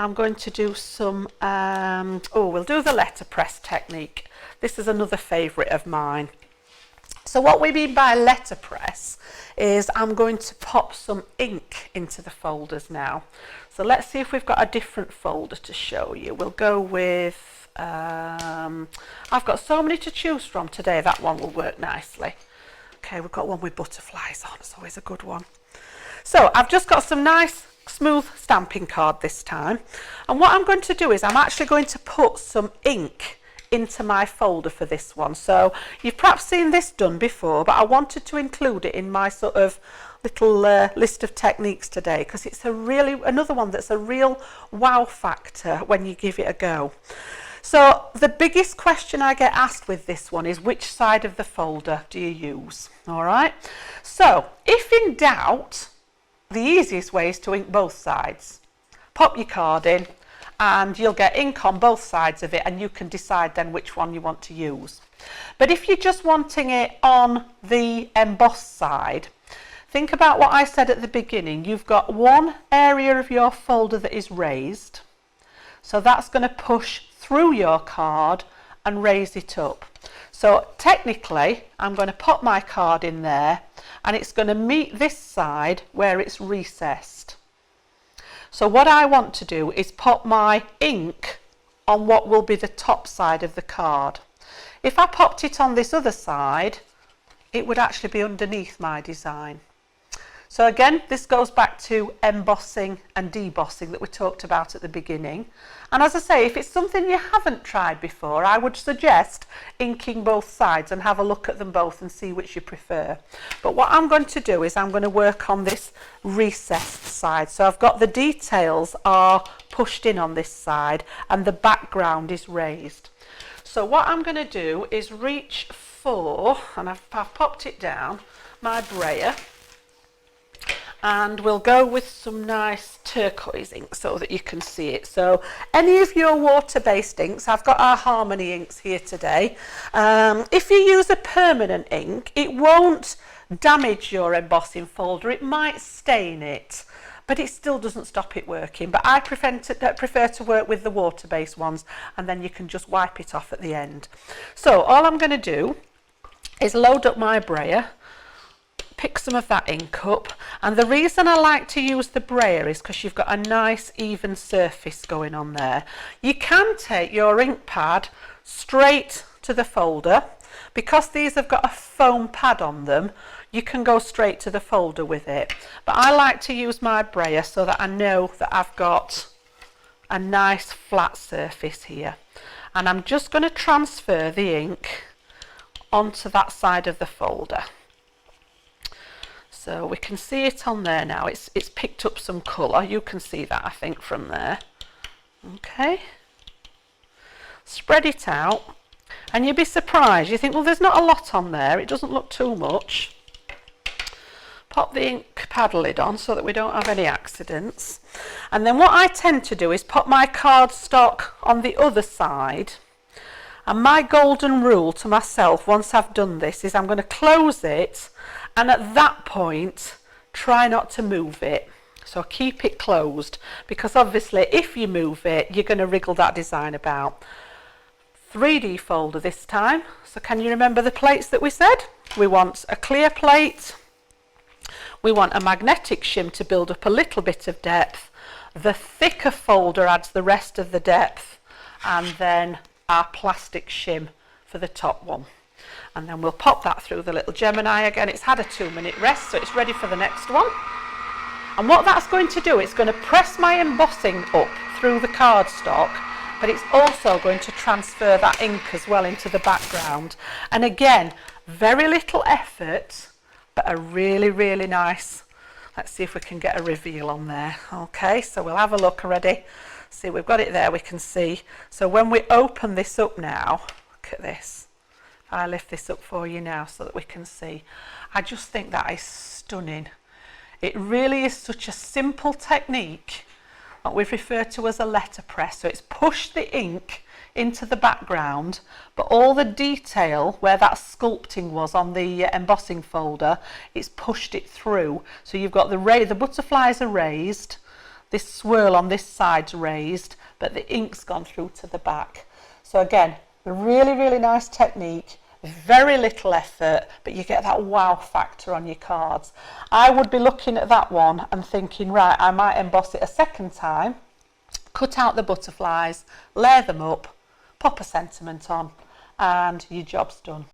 I'm going to do some, we'll do the letterpress technique. This is another favourite of mine. So what we mean by letterpress is I'm going to pop some ink into the folders now. So let's see if we've got a different folder to show you. We'll go with, I've got so many to choose from today, that one will work nicely. Okay, we've got one with butterflies on, it's always a good one. So I've just got some nice smooth stamping card this time, and what I'm going to do is I'm actually going to put some ink into my folder for this one. So you've perhaps seen this done before, but I wanted to include it in my sort of little list of techniques today, because it's another one that's a real wow factor when you give it a go. So the biggest question I get asked with this one is, which side of the folder do you use? All right, so if in doubt, the easiest way is to ink both sides. Pop your card in and you'll get ink on both sides of it, and you can decide then which one you want to use. But if you're just wanting it on the embossed side, think about what I said at the beginning. You've got one area of your folder that is raised, so that's going to push through your card and raise it up. So technically I'm going to pop my card in there and it's going to meet this side where it's recessed. So what I want to do is pop my ink on what will be the top side of the card. If I popped it on this other side, it would actually be underneath my design. So again, this goes back to embossing and debossing that we talked about at the beginning. And as I say, if it's something you haven't tried before, I would suggest inking both sides and have a look at them both and see which you prefer. But what I'm going to do is I'm going to work on this recessed side. So I've got the details are pushed in on this side and the background is raised. So what I'm going to do is reach for, and I've popped it down, my brayer. And we'll go with some nice turquoise ink so that you can see it. So any of your water-based inks, I've got our Harmony inks here today. If you use a permanent ink, it won't damage your embossing folder. It might stain it, but it still doesn't stop it working. But I prefer to work with the water-based ones, and then you can just wipe it off at the end. So all I'm going to do is load up my brayer, pick some of that ink up, and the reason I like to use the brayer is because you've got a nice even surface going on there. You can take your ink pad straight to the folder. Because these have got a foam pad on them, you can go straight to the folder with it, but I like to use my brayer so that I know that I've got a nice flat surface here, and I'm just going to transfer the ink onto that side of the folder. So we can see it on there now. It's picked up some colour. You can see that, I think, from there. Okay. Spread it out. And you'd be surprised. You think, well, there's not a lot on there. It doesn't look too much. Pop the ink pad lid on so that we don't have any accidents. And then what I tend to do is put my cardstock on the other side. And my golden rule to myself once I've done this is I'm going to close it, and at that point try not to move it. So keep it closed, because obviously if you move it you're going to wriggle that design about. 3D folder this time. So can you remember the plates that we said? We want a clear plate, we want a magnetic shim to build up a little bit of depth, the thicker folder adds the rest of the depth, and then our plastic shim for the top one. And then we'll pop that through the little Gemini again. It's had a 2-minute rest, so it's ready for the next one. And what that's going to do, it's going to press my embossing up through the cardstock, but it's also going to transfer that ink as well into the background. And again, very little effort, but a really, really nice. Let's see if we can get a reveal on there. Okay, so we'll have a look already. See, we've got it there, we can see. So when we open this up now, look at this. I lift this up for you now so that we can see. I just think that is stunning. It really is such a simple technique, what we've referred to as a letterpress. So it's pushed the ink into the background, but all the detail where that sculpting was on the embossing folder, it's pushed it through. So you've got the butterflies are raised, this swirl on this side's raised, but the ink's gone through to the back. So again, a really, really nice technique, very little effort, but you get that wow factor on your cards. I would be looking at that one and thinking, right, I might emboss it a second time, cut out the butterflies, layer them up, pop a sentiment on, and your job's done.